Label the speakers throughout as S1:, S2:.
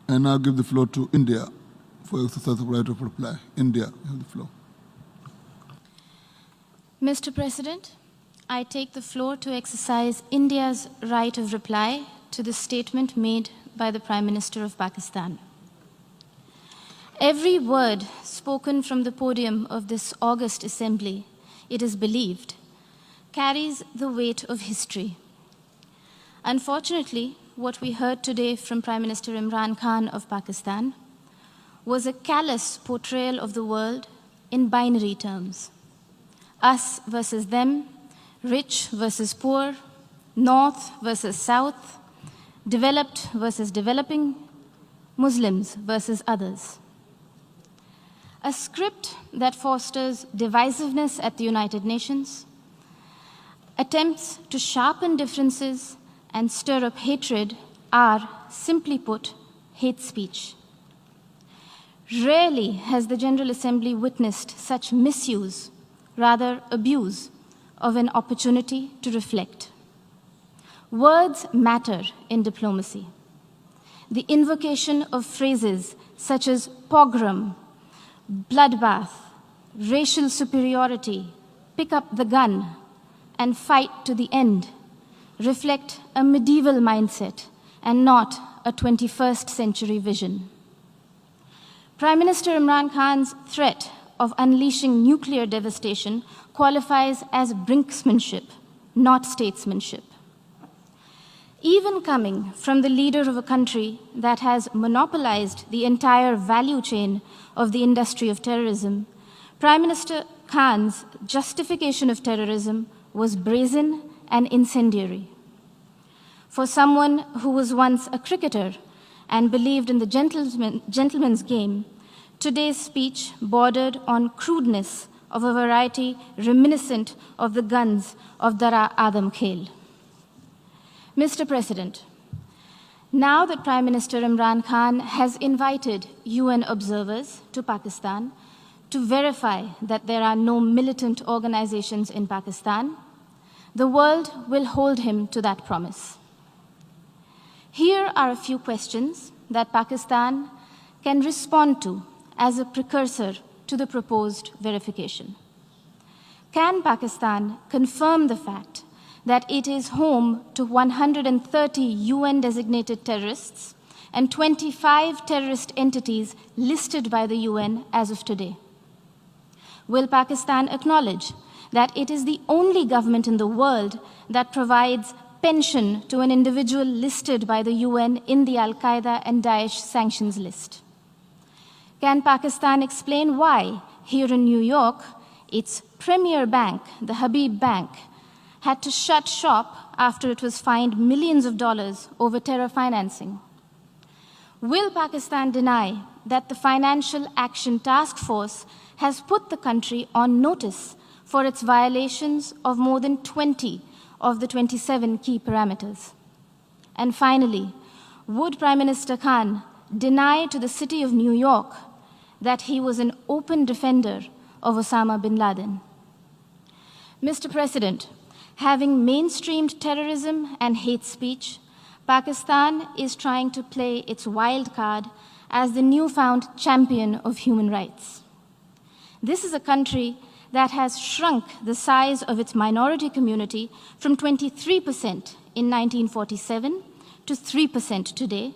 S1: I now give the floor to India for exercise of right of reply. India, you have the floor.
S2: Mr. President, I take the floor to exercise India's right of reply to the statement made by the Prime Minister of Pakistan. Every word spoken from the podium of this august assembly, it is believed, carries the weight of history. Unfortunately, what we heard today from Prime Minister Imran Khan of Pakistan was a callous portrayal of the world in binary terms. Us versus them, rich versus poor, north versus south, developed versus developing, Muslims versus others. A script that fosters divisiveness at the United Nations, attempts to sharpen differences and stir up hatred are, simply put, hate speech. Rarely has the General Assembly witnessed such misuse, rather abuse, of an opportunity to reflect. Words matter in diplomacy. The invocation of phrases such as pogrom, bloodbath, racial superiority, pick up the gun, and fight to the end reflect a medieval mindset and not a 21st century vision. Prime Minister Imran Khan's threat of unleashing nuclear devastation qualifies as brinksmanship, not statesmanship. Even coming from the leader of a country that has monopolized the entire value chain of the industry of terrorism, Prime Minister Khan's justification of terrorism was brazen and incendiary. For someone who was once a cricketer and believed in the gentleman's game, today's speech bordered on crudeness of a variety reminiscent of the guns of Dara Adam Khel. Mr. President, now that Prime Minister Imran Khan has invited UN observers to Pakistan to verify that there are no militant organizations in Pakistan, the world will hold him to that promise. Here are a few questions that Pakistan can respond to as a precursor to the proposed verification. Can Pakistan confirm the fact that it is home to 130 UN-designated terrorists and 25 terrorist entities listed by the UN as of today? Will Pakistan acknowledge that it is the only government in the world that provides pension to an individual listed by the UN in the Al-Qaeda and Daesh sanctions list? Can Pakistan explain why, here in New York, its premier bank, the Habib Bank, had to shut shop after it was fined millions of dollars over terror financing? Will Pakistan deny that the Financial Action Task Force has put the country on notice for its violations of more than 20 of the 27 key parameters? And finally, would Prime Minister Khan deny to the city of New York that he was an open defender of Osama bin Laden? Mr. President, having mainstreamed terrorism and hate speech, Pakistan is trying to play its wild card as the newfound champion of human rights. This is a country that has shrunk the size of its minority community from 23% in 1947 to 3% today,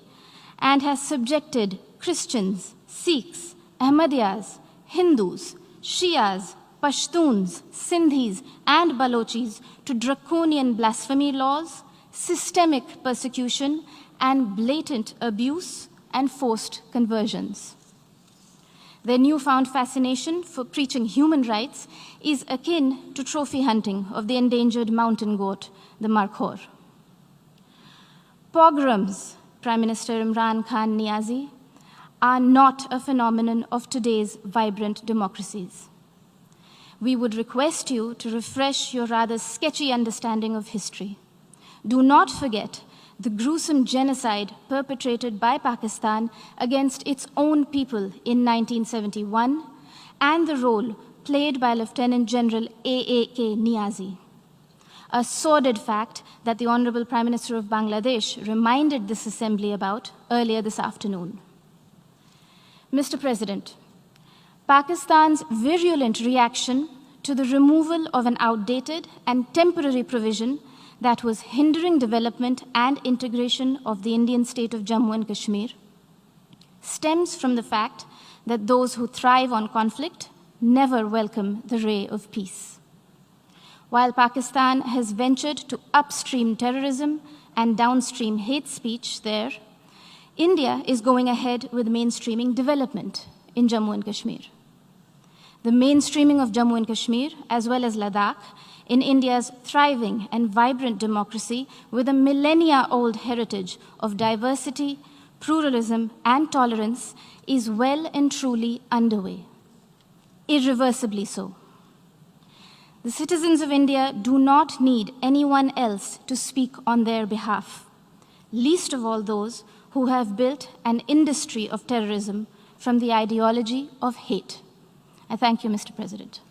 S2: and has subjected Christians, Sikhs, Ahmadiyyas, Hindus, Shias, Pashtuns, Sindhis, and Balochis to draconian blasphemy laws, systemic persecution, and blatant abuse and forced conversions. Their newfound fascination for preaching human rights is akin to trophy hunting of the endangered mountain goat, the Markhor. Pogroms, Prime Minister Imran Khan Niazi, are not a phenomenon of today's vibrant democracies. We would request you to refresh your rather sketchy understanding of history. Do not forget the gruesome genocide perpetrated by Pakistan against its own people in 1971 and the role played by Lieutenant General A.A.K. Niazi. a sordid fact that the Honorable Prime Minister of Bangladesh reminded this assembly about earlier this afternoon. Mr. President, Pakistan's virulent reaction to the removal of an outdated and temporary provision that was hindering development and integration of the Indian state of Jammu and Kashmir stems from the fact that those who thrive on conflict never welcome the ray of peace. While Pakistan has ventured to upstream terrorism and downstream hate speech there, India is going ahead with mainstreaming development in Jammu and Kashmir. The mainstreaming of Jammu and Kashmir, as well as Ladakh, in India's thriving and vibrant democracy with a millennia-old heritage of diversity, pluralism, and tolerance is well and truly underway, irreversibly so. The citizens of India do not need anyone else to speak on their behalf, least of all those who have built an industry of terrorism from the ideology of hate. I thank you, Mr. President.